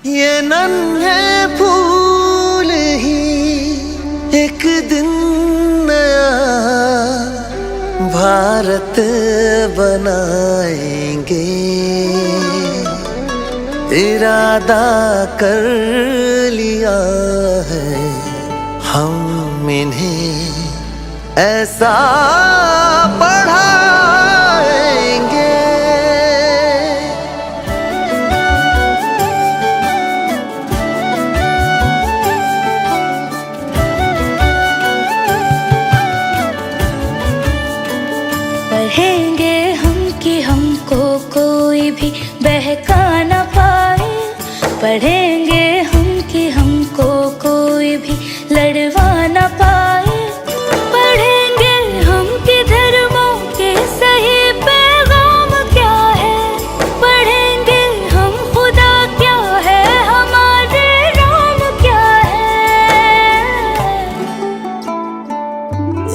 ये नन्हे फूल ही एक दिन नया भारत बनाएंगे। इरादा कर लिया है हम इन्हें ऐसा पढ़ाएंगे। पढ़ेंगे हम कि हमको कोई भी बहका न पाए। पढ़ेंगे हम कि हमको कोई भी लड़वा न पाए। पढ़ेंगे हम कि धर्मों के सही पैगाम क्या है। पढ़ेंगे हम खुदा क्या है, हमारे राम क्या है।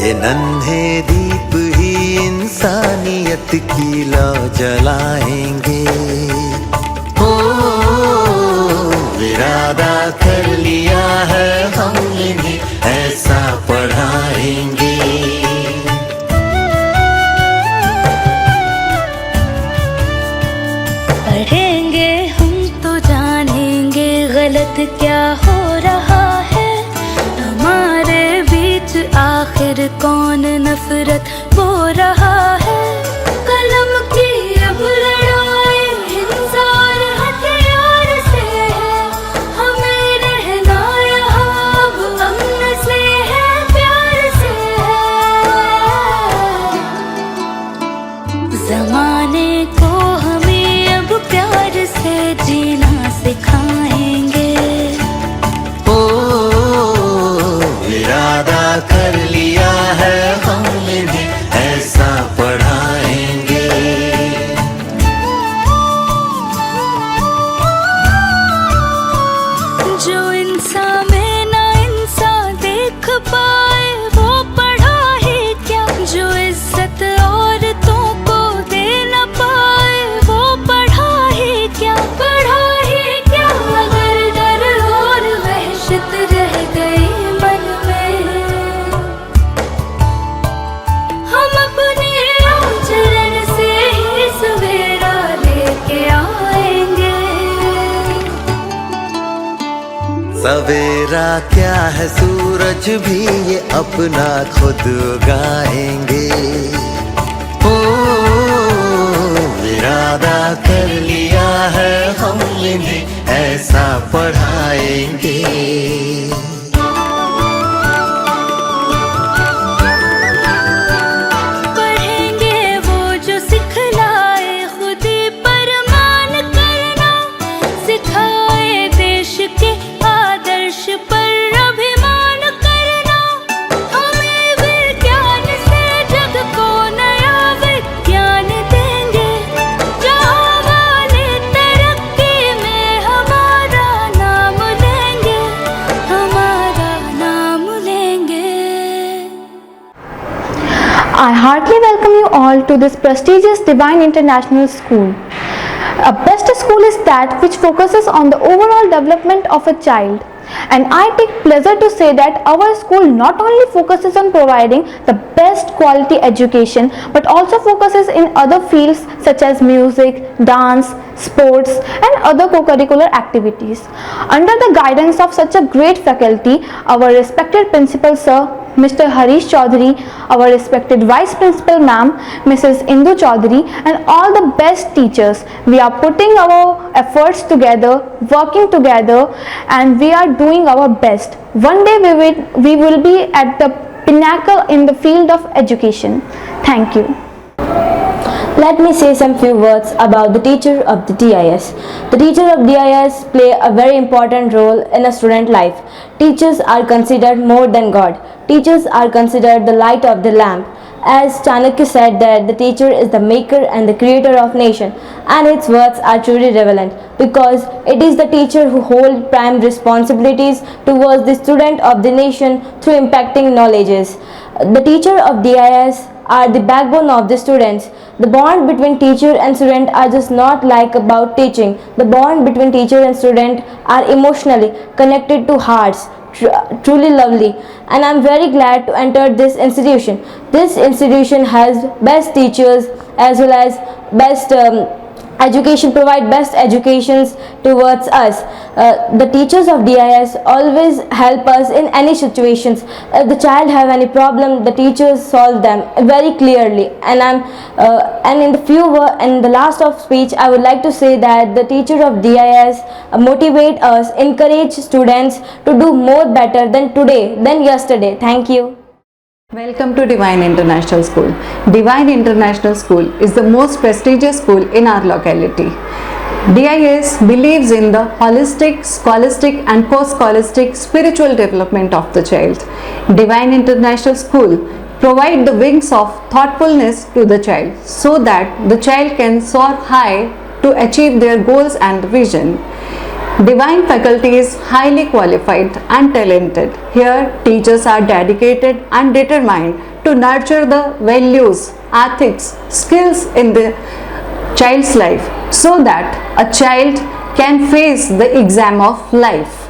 ये नन्हे दीप ही इंसानियत की लौ जलाएंगे। ओ इरादा कर लिया है हम इन्हें ऐसा पढ़ाएंगे। पढ़ेंगे हम तो जानेंगे गलत क्या हो रहा है। हमारे बीच आखिर कौन नफरत बो रहा है। कलम की अब लड़ाई इंसान हथियार से है। हमें रहना यहाँ अब अमन से है, प्यार से है। ज़माने को हमें अब प्यार से जीना सिखाएंगे। ओ इरादा कर लिया है हम इन्हें ऐसा पढ़ाएंगे। जो इंसान में ना इंसान देख पाए वो पढ़ा ही क्या। जो इज्जत औरतों को दे न पाए वो पढ़ा ही क्या। पढ़ा ही क्या अगर डर और वहशत रह गई मन में। हम अपने आचरण से ही सवेरा लेके आएंगे। सवेरा क्या है, सूरज भी ये अपना खुद उगाएंगे। ओ इरादा कर लिया है हम इन्हें ऐसा पढ़ाएंगे। पढ़ेंगे वो जो सिखलाए खुदी पर मान करना। सिखाए देश के आदर्श पर अभिमान करना। हमें विज्ञान से जग को नया विज्ञान देंगे। जहाँ वाले तरक्की में हमारा नाम लेंगे, हमारा नाम लेंगे। I heartily welcome you all to this prestigious Divine International School. A best school is that which focuses on the overall development of a child. And I take pleasure to say that our school not only focuses on providing the best quality education but also focuses in other fields such as music, dance, sports and other co-curricular activities. Under the guidance of such a great faculty, our respected principal sir, Mr. Harish Chaudhary, our respected Vice Principal Ma'am, Mrs. Indu Chaudhary and all the best teachers, we are putting our efforts together, working together and we are doing our best. One day we will be at the pinnacle in the field of education. Thank you. Let me say some few words about the teacher of the DIS. The teacher of DIS play a very important role in a student life. Teachers are considered more than God. Teachers are considered the light of the lamp. As Chanakya said that the teacher is the maker and the creator of nation, and its words are truly relevant because it is the teacher who holds prime responsibilities towards the student of the nation through impacting knowledges. The teacher of DIS are the backbone of the students. The bond between teacher and student are just not like about teaching. The bond between teacher and student are emotionally connected to hearts. Truly lovely, and I'm very glad to enter this institution. This institution has best teachers as well as best education, provide best educations towards us. The teachers of DIS always help us in any situations. If the child have any problem, the teachers solve them very clearly. And in the last of speech, I would like to say that the teacher of DIS motivate us, encourage students to do more better than today, than yesterday. Thank you. Welcome to Divine International School. Divine International School is the most prestigious school in our locality. DIS believes in the holistic, scholastic and post-scholastic spiritual development of the child. Divine International School provide the wings of thoughtfulness to the child so that the child can soar high to achieve their goals and vision. Divine faculty is highly qualified and talented. Here, teachers are dedicated and determined to nurture the values, ethics, skills in the child's life so that a child can face the exam of life.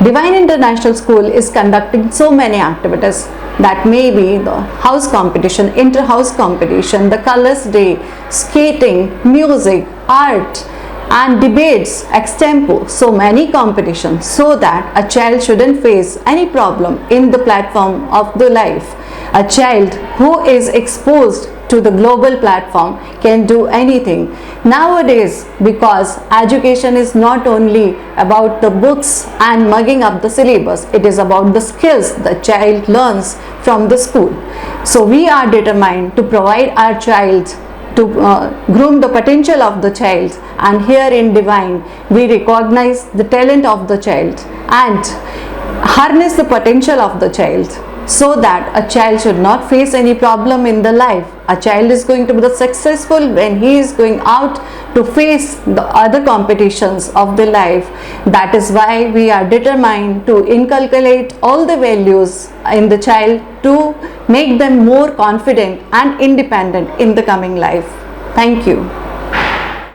Divine International School is conducting so many activities that may be the house competition, inter-house competition, the colors day, skating, music, art, and debates, extempo, so many competitions, so that a child shouldn't face any problem in the platform of the life. A child who is exposed to the global platform can do anything nowadays, because education is not only about the books and mugging up the syllabus, it is about the skills the child learns from the school. So we are determined to provide our child, to groom the potential of the child, and here in Divine we recognize the talent of the child and harness the potential of the child so that a child should not face any problem in the life. A child is going to be successful when he is going out to face the other competitions of the life. That is why we are determined to inculcate all the values in the child to make them more confident and independent in the coming life. Thank you.